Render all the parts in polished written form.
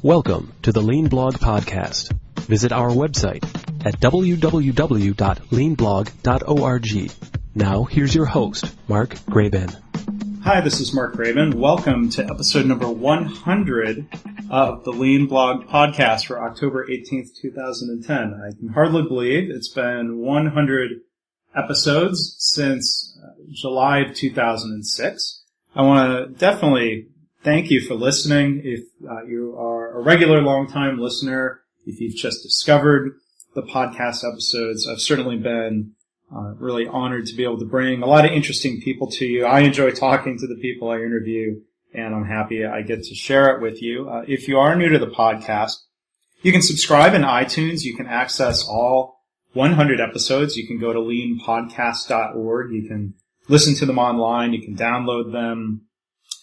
Welcome to the Lean Blog Podcast. Visit our website at www.leanblog.org. Now, here's your host, Mark Graban. Hi, this is Mark Graban. Welcome to episode number 100 of the Lean Blog Podcast for October 18th, 2010. I can hardly believe it's been 100 episodes since July of 2006. I want to definitely thank you for listening. If you are a regular long-time listener, if you've just discovered the podcast episodes, I've certainly been really honored to be able to bring a lot of interesting people to you. I enjoy talking to the people I interview, and I'm happy I get to share it with you. If you are new to the podcast, you can subscribe in iTunes. You can access all 100 episodes. You can go to leanpodcast.org. You can listen to them online. You can download them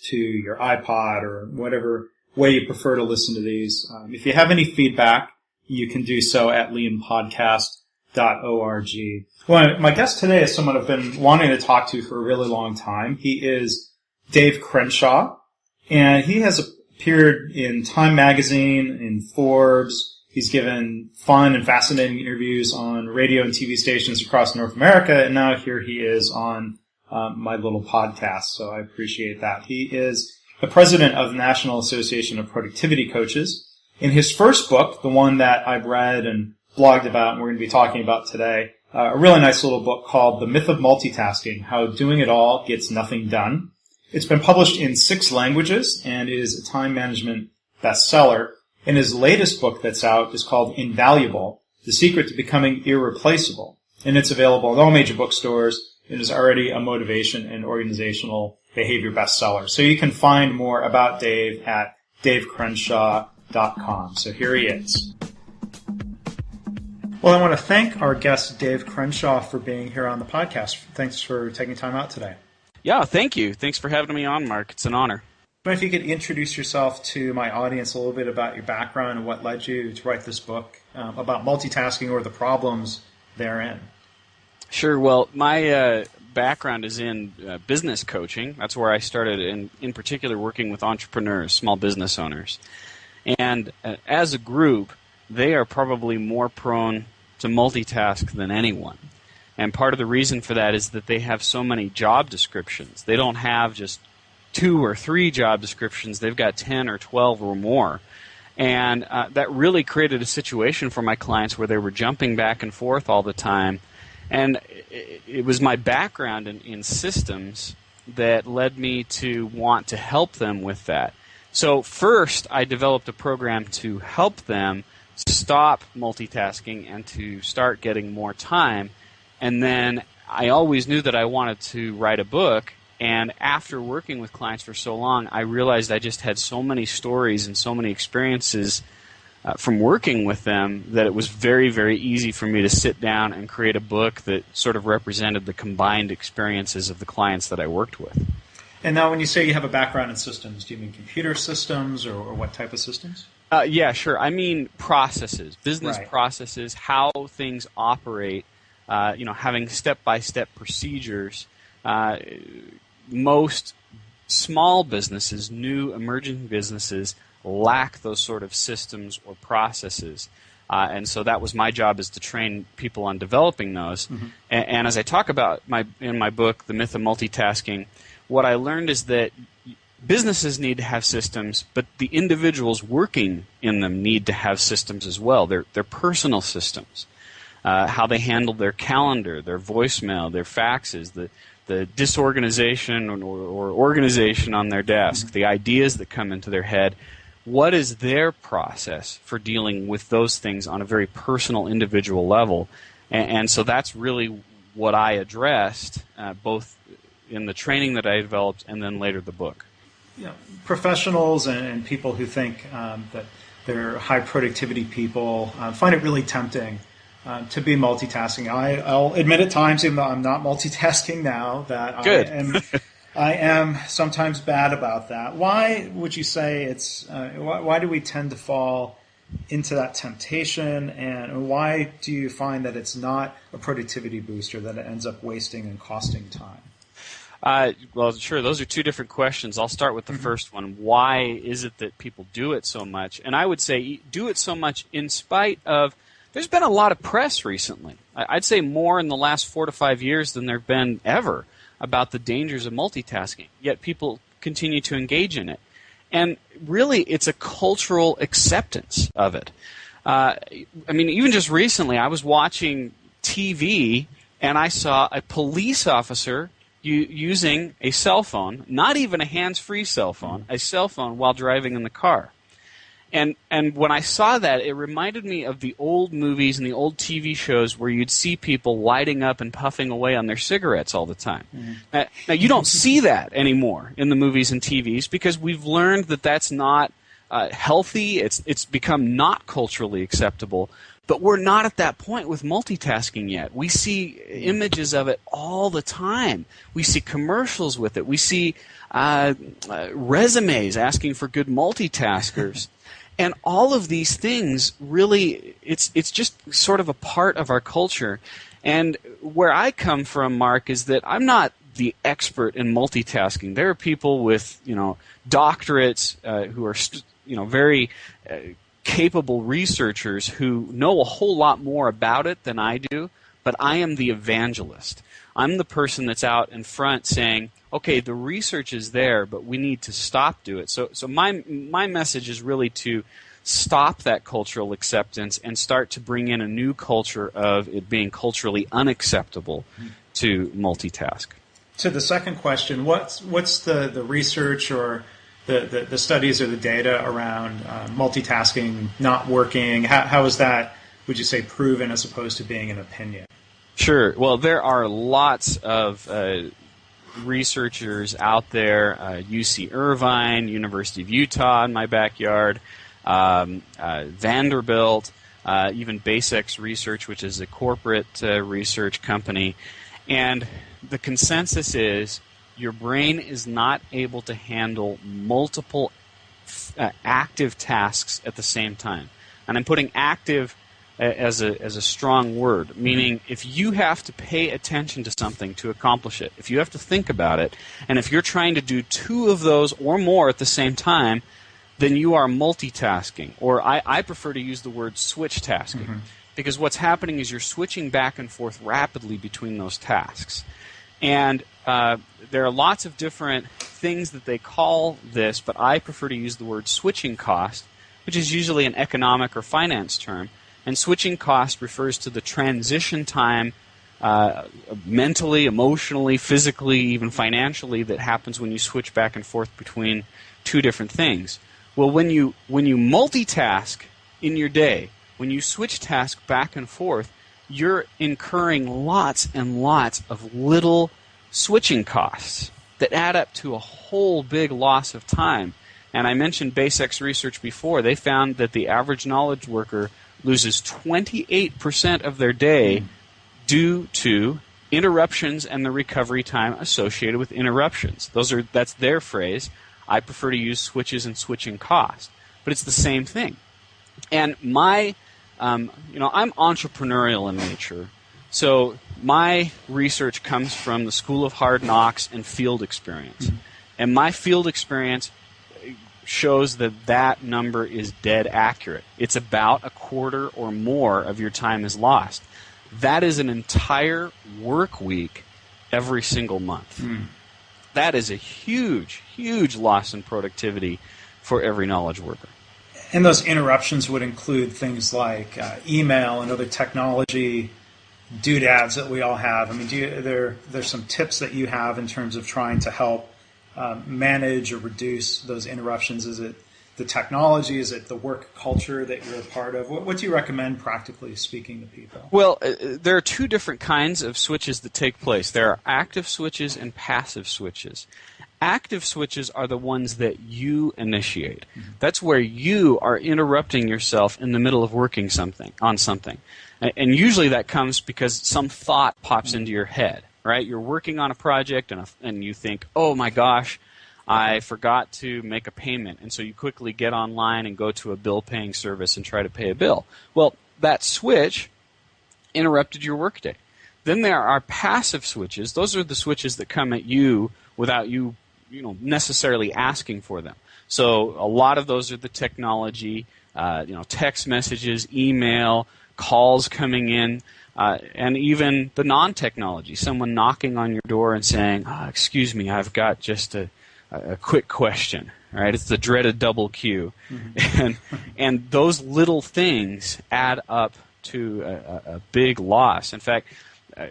to your iPod or whatever way you prefer to listen to these. If you have any feedback, you can do so at leanpodcast.org. Well, my guest today is someone I've been wanting to talk to for a really long time. He is Dave Crenshaw, and he has appeared in Time Magazine, in Forbes. He's given fun and fascinating interviews on radio and TV stations across North America, and now here he is on my little podcast, so I appreciate that. He is the president of the National Association of Productivity Coaches. In his first book, the one that I've read and blogged about and we're going to be talking about today, a really nice little book called The Myth of Multitasking, How Doing It All Gets Nothing Done. It's been published in 6 languages and is a time management bestseller. And his latest book that's out is called Invaluable, The Secret to Becoming Irreplaceable. And it's available in all major bookstores. It is already a motivation and organizational behavior bestseller. So you can find more about Dave at davecrenshaw.com. So here he is. Well, I want to thank our guest, Dave Crenshaw, for being here on the podcast. Thanks for taking time out today. Yeah, thank you. Thanks for having me on, Mark. It's an honor. If you could introduce yourself to my audience a little bit about your background and what led you to write this book about multitasking or the problems therein. Sure. Well, my background is in business coaching. That's where I started, in particular working with entrepreneurs, small business owners. And as a group, they are probably more prone to multitask than anyone. And part of the reason for that is that they have so many job descriptions. They don't have just 2 or 3 job descriptions. They've got 10 or 12 or more. And that really created a situation for my clients where they were jumping back and forth all the time. And it was my background in systems that led me to want to help them with that. So first, I developed a program to help them stop multitasking and to start getting more time. And then I always knew that I wanted to write a book. And after working with clients for so long, I realized I just had so many stories and so many experiences from working with them that it was very, very easy for me to sit down and create a book that sort of represented the combined experiences of the clients that I worked with. And now when you say you have a background in systems, do you mean computer systems or what type of systems? Yeah, sure. I mean processes, business processes, how things operate, having step-by-step procedures. Most small businesses, new emerging businesses, lack those sort of systems or processes. And so that was my job, is to train people on developing those. Mm-hmm. And as I talk about in my book, The Myth of Multitasking, what I learned is that businesses need to have systems, but the individuals working in them need to have systems as well. They're personal systems. How they handle their calendar, their voicemail, their faxes, the disorganization or organization on their desk, mm-hmm. the ideas that come into their head. What is their process for dealing with those things on a very personal, individual level? And so that's really what I addressed, both in the training that I developed and then later the book. Yeah, professionals and people who think that they're high productivity people find it really tempting to be multitasking. I'll admit at times, even though I'm not multitasking now, that Good. I am sometimes bad about that. Why would you say it's? Why do we tend to fall into that temptation, and why do you find that it's not a productivity booster, that it ends up wasting and costing time? Well, sure. Those are two different questions. I'll start with the first one. Why is it that people do it so much? And I would say do it so much in spite of there's been a lot of press recently. I'd say more in the last 4 to 5 years than there have been ever about the dangers of multitasking. Yet people continue to engage in it. And really, it's a cultural acceptance of it. I mean, even just recently, I was watching TV and I saw a police officer using a cell phone, not even a hands-free cell phone, a cell phone while driving in the car. And when I saw that, it reminded me of the old movies and the old TV shows where you'd see people lighting up and puffing away on their cigarettes all the time. Now, you don't see that anymore in the movies and TVs because we've learned that that's not healthy. It's become not culturally acceptable. But we're not at that point with multitasking yet. We see images of it all the time. We see commercials with it. We see resumes asking for good multitaskers. And all of these things really, it's just sort of a part of our culture. And where I come from, Mark, is that I'm not the expert in multitasking. There are people with, doctorates who are, very capable researchers who know a whole lot more about it than I do, but I am the evangelist. I'm the person that's out in front saying, okay, the research is there, but we need to stop doing it. So my message is really to stop that cultural acceptance and start to bring in a new culture of it being culturally unacceptable to multitask. To the second question, what's the research or the studies or the data around multitasking not working? How is that, would you say, proven as opposed to being an opinion? Sure. Well, there are lots of researchers out there, UC Irvine, University of Utah in my backyard, Vanderbilt, even BaseX Research, which is a corporate research company. And the consensus is your brain is not able to handle multiple active tasks at the same time. And I'm putting active as a strong word, meaning if you have to pay attention to something to accomplish it, if you have to think about it, and if you're trying to do two of those or more at the same time, then you are multitasking. Or I prefer to use the word switch tasking, because what's happening is you're switching back and forth rapidly between those tasks. And there are lots of different things that they call this, but I prefer to use the word switching cost, which is usually an economic or finance term. And switching cost refers to the transition time mentally, emotionally, physically, even financially that happens when you switch back and forth between two different things. Well, when you multitask in your day, when you switch task back and forth, you're incurring lots and lots of little switching costs that add up to a whole big loss of time. And I mentioned BaseX Research before. They found that the average knowledge worker loses 28% of their day due to interruptions and the recovery time associated with interruptions. That's their phrase. I prefer to use switches and switching cost, but it's the same thing. And I'm entrepreneurial in nature, so my research comes from the School of Hard Knocks and field experience. And my field experience shows that number is dead accurate. It's about a quarter or more of your time is lost. That is an entire work week every single month. That is a huge, huge loss in productivity for every knowledge worker. And those interruptions would include things like email and other technology doodads that we all have. I mean, there's some tips that you have in terms of trying to help manage or reduce those interruptions? Is it the technology? Is it the work culture that you're a part of? What do you recommend, practically speaking, to people? Well, there are two different kinds of switches that take place. There are active switches and passive switches. Active switches are the ones that you initiate. That's where you are interrupting yourself in the middle of working on something. And usually that comes because some thought pops into your head. Right? You're working on a project and you think, oh my gosh, I forgot to make a payment. And so you quickly get online and go to a bill-paying service and try to pay a bill. Well, that switch interrupted your workday. Then there are passive switches. Those are the switches that come at you without you necessarily asking for them. So a lot of those are the technology, text messages, email, calls coming in, and even the non-technology, someone knocking on your door and saying, excuse me, I've got just a quick question. Right? It's the dreaded double Q. Mm-hmm. And those little things add up to a big loss. In fact,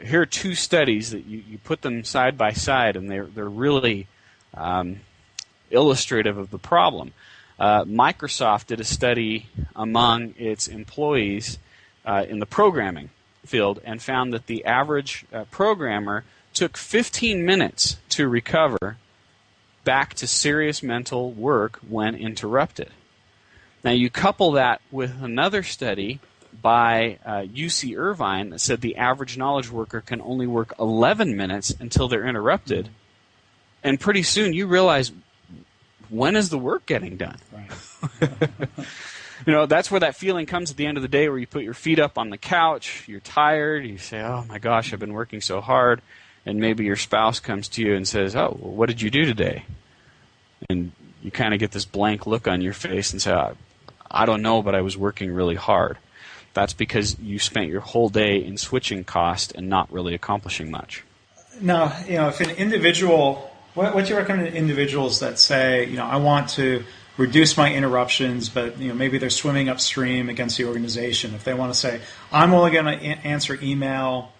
here are two studies that you put them side by side, and they're really illustrative of the problem. Microsoft did a study among its employees in the programming field and found that the average programmer took 15 minutes to recover back to serious mental work when interrupted. Now you couple that with another study by UC Irvine that said the average knowledge worker can only work 11 minutes until they're interrupted, and pretty soon you realize, when is the work getting done? Right. That's where that feeling comes at the end of the day where you put your feet up on the couch, you're tired, you say, oh my gosh, I've been working so hard. And maybe your spouse comes to you and says, oh, well, what did you do today? And you kind of get this blank look on your face and say, I don't know, but I was working really hard. That's because you spent your whole day in switching cost and not really accomplishing much. Now, if an individual, what do you recommend to individuals that say, I want to reduce my interruptions, but maybe they're swimming upstream against the organization. If they want to say, I'm only going to answer email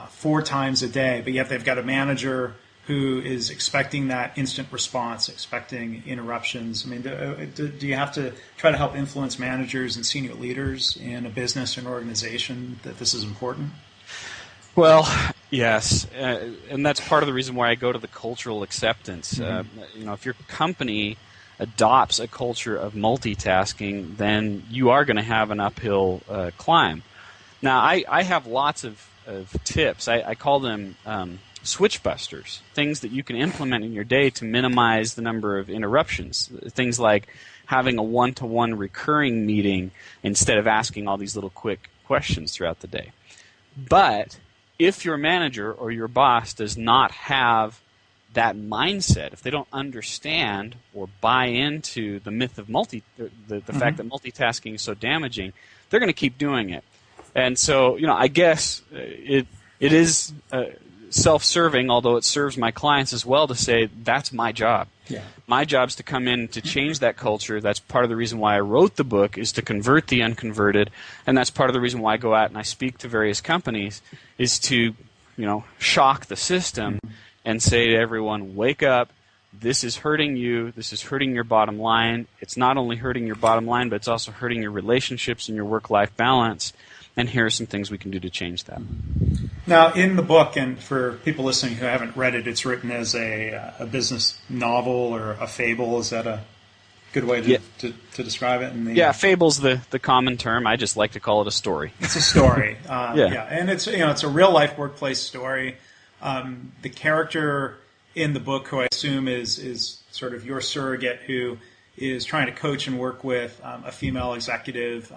4 times a day, but yet they've got a manager who is expecting that instant response, expecting interruptions. I mean, do you have to try to help influence managers and senior leaders in a business or an organization that this is important? Well, yes, and that's part of the reason why I go to the cultural acceptance. Mm-hmm. If your company adopts a culture of multitasking, then you are going to have an uphill climb. Now, I have lots of tips. I call them switch busters, things that you can implement in your day to minimize the number of interruptions. Things like having a one-to-one recurring meeting instead of asking all these little quick questions throughout the day. But if your manager or your boss does not have that mindset, if they don't understand or buy into the myth of the mm-hmm. fact that multitasking is so damaging, they're going to keep doing it. And so, I guess it is self-serving, although it serves my clients as well to say, that's my job. Yeah. My job is to come in to change that culture. That's part of the reason why I wrote the book, is to convert the unconverted. And that's part of the reason why I go out and I speak to various companies, is to, shock the system and say to everyone, wake up. This is hurting you. This is hurting your bottom line. It's not only hurting your bottom line, but it's also hurting your relationships and your work-life balance. And here are some things we can do to change that. Now, in the book, and for people listening who haven't read it, it's written as a business novel or a fable. Is that a good way to describe it? Fable's the common term. I just like to call it a story. It's a story. And it's it's a real life workplace story. The character in the book, who I assume is sort of your surrogate, who is trying to coach and work with a female executive.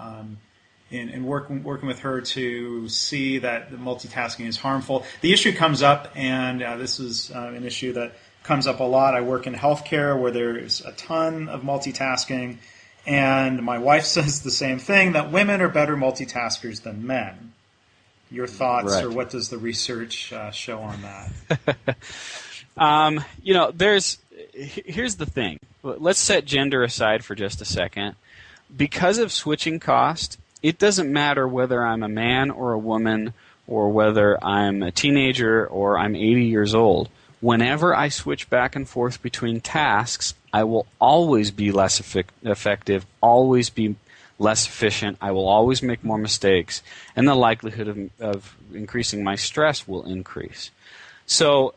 And working with her to see that the multitasking is harmful. The issue comes up, and this is an issue that comes up a lot. I work in healthcare where there's a ton of multitasking, and my wife says the same thing, that women are better multitaskers than men. Your thoughts, right, or what does the research show on that? Here's the thing. Let's set gender aside for just a second. Because of switching cost, it doesn't matter whether I'm a man or a woman, or whether I'm a teenager or I'm 80 years old. Whenever I switch back and forth between tasks, I will always be less effective, always be less efficient. I will always make more mistakes, and the likelihood of increasing my stress will increase. So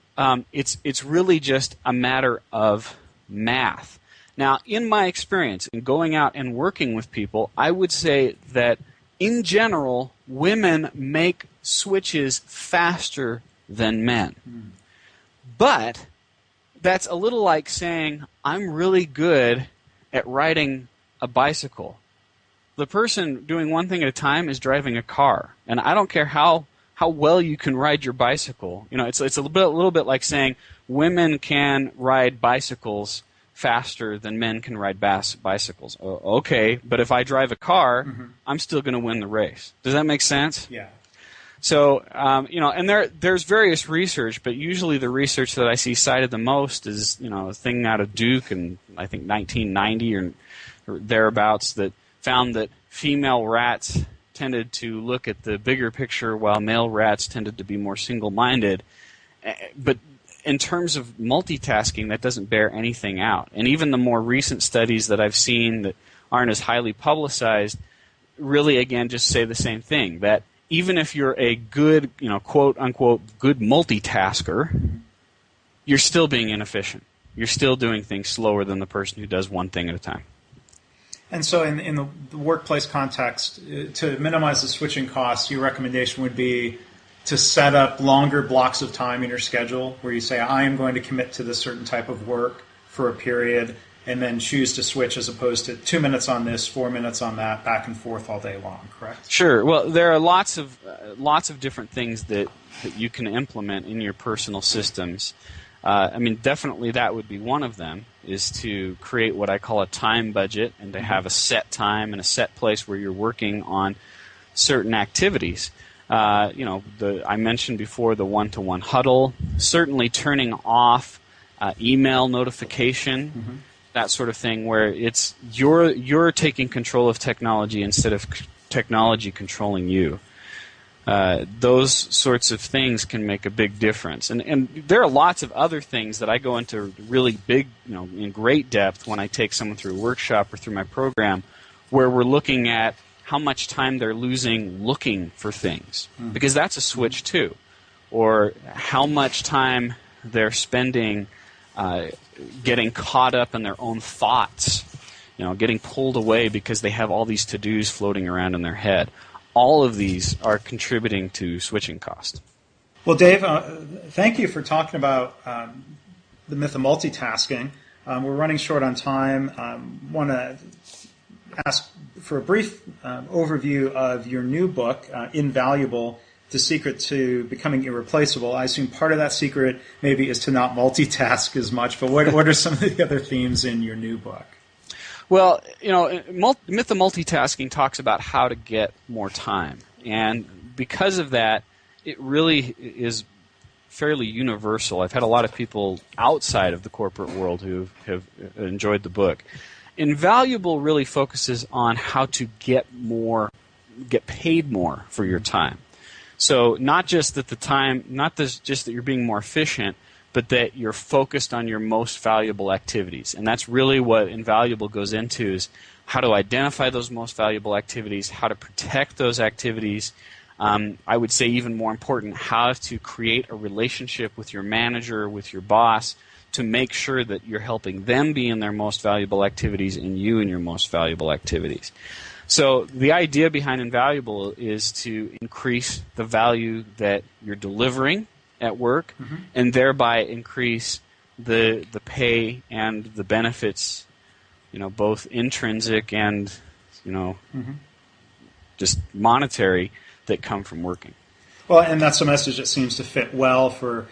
it's really just a matter of math. Now, in my experience, in going out and working with people, I would say that, in general, women make switches faster than men. But that's a little like saying, I'm really good at riding a bicycle. The person doing one thing at a time is driving a car. And I don't care how how well you can ride your bicycle. It's a little bit like saying women can ride bicycles faster than men can ride bicycles. Okay, but if I drive a car, I'm still going to win the race. Does that make sense? Yeah. So, and there's various research, but usually the research that I see cited the most is, a thing out of Duke in, I think, 1990 or thereabouts that found that female rats tended to look at the bigger picture while male rats tended to be more single-minded. But in terms of multitasking, that doesn't bear anything out. And even the more recent studies that I've seen that aren't as highly publicized really, again, just say the same thing, that even if you're a good, quote-unquote, good multitasker, you're still being inefficient. You're still doing things slower than the person who does one thing at a time. And so in the workplace context, to minimize the switching costs, your recommendation would be to set up longer blocks of time in your schedule where you say, I am going to commit to this certain type of work for a period, and then choose to switch as opposed to 2 minutes on this, 4 minutes on that, back and forth all day long, correct? Sure. Well, there are lots of different things that you can implement in your personal systems. Definitely that would be one of them, is to create what I call a time budget and to have a set time and a set place where you're working on certain activities. I mentioned before the one-to-one huddle, certainly turning off email notification, that sort of thing, where it's you're taking control of technology instead of technology controlling you. Those sorts of things can make a big difference. And there are lots of other things that I go into really big, in great depth when I take someone through a workshop or through my program, where we're looking at how much time they're losing looking for things, because that's a switch too, or how much time they're spending getting caught up in their own thoughts, getting pulled away because they have all these to-dos floating around in their head. All of these are contributing to switching cost. Well, Dave, thank you for talking about the myth of multitasking. We're running short on time. Want to ask for a brief overview of your new book, Invaluable, The Secret to Becoming Irreplaceable. I assume part of that secret maybe is to not multitask as much, but what are some of the other themes in your new book? Well, Myth of Multitasking talks about how to get more time. And because of that, it really is fairly universal. I've had a lot of people outside of the corporate world who have enjoyed the book. Invaluable really focuses on how to get paid more for your time. So not just that just that you're being more efficient, but that you're focused on your most valuable activities. And that's really what Invaluable goes into, is how to identify those most valuable activities, how to protect those activities. I would say even more important, how to create a relationship with your manager, with your boss, to make sure that you're helping them be in their most valuable activities and you in your most valuable activities. So the idea behind Invaluable is to increase the value that you're delivering at work, and thereby increase the pay and the benefits, both intrinsic and, just monetary, that come from working. Well, and that's a message that seems to fit well for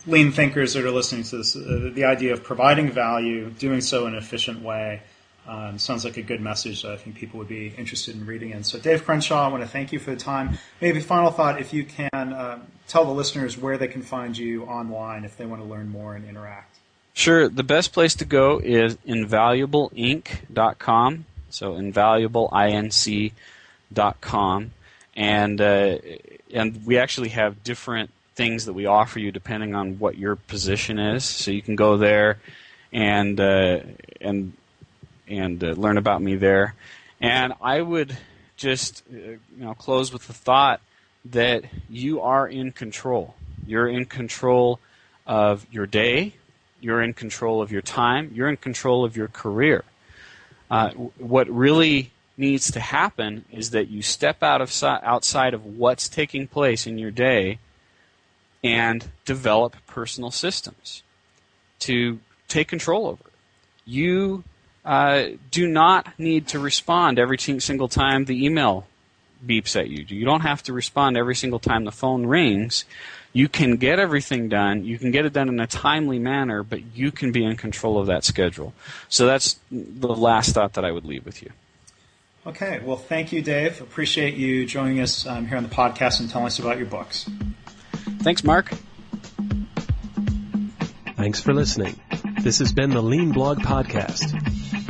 lean thinkers that are listening to this. The idea of providing value, doing so in an efficient way, sounds like a good message that I think people would be interested in reading in. So Dave Crenshaw, I want to thank you for the time. Maybe final thought, if you can tell the listeners where they can find you online if they want to learn more and interact. Sure. The best place to go is invaluableinc.com, so invaluableinc.com. And we actually have different things that we offer you depending on what your position is. So you can go there and learn about me there. And I would just close with the thought that you are in control. You're in control of your day. You're in control of your time. You're in control of your career. What really needs to happen is that you step outside of what's taking place in your day and develop personal systems to take control over it. You do not need to respond every single time the email beeps at you. You don't have to respond every single time the phone rings. You can get everything done. You can get it done in a timely manner, but you can be in control of that schedule. So that's the last thought that I would leave with you. Okay. Well, thank you, Dave. Appreciate you joining us here on the podcast and telling us about your books. Thanks, Mark. Thanks for listening. This has been the Lean Blog Podcast.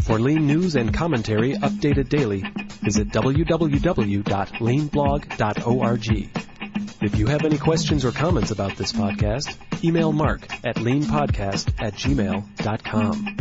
For Lean news and commentary updated daily, visit www.leanblog.org. If you have any questions or comments about this podcast, email Mark at leanpodcast@gmail.com.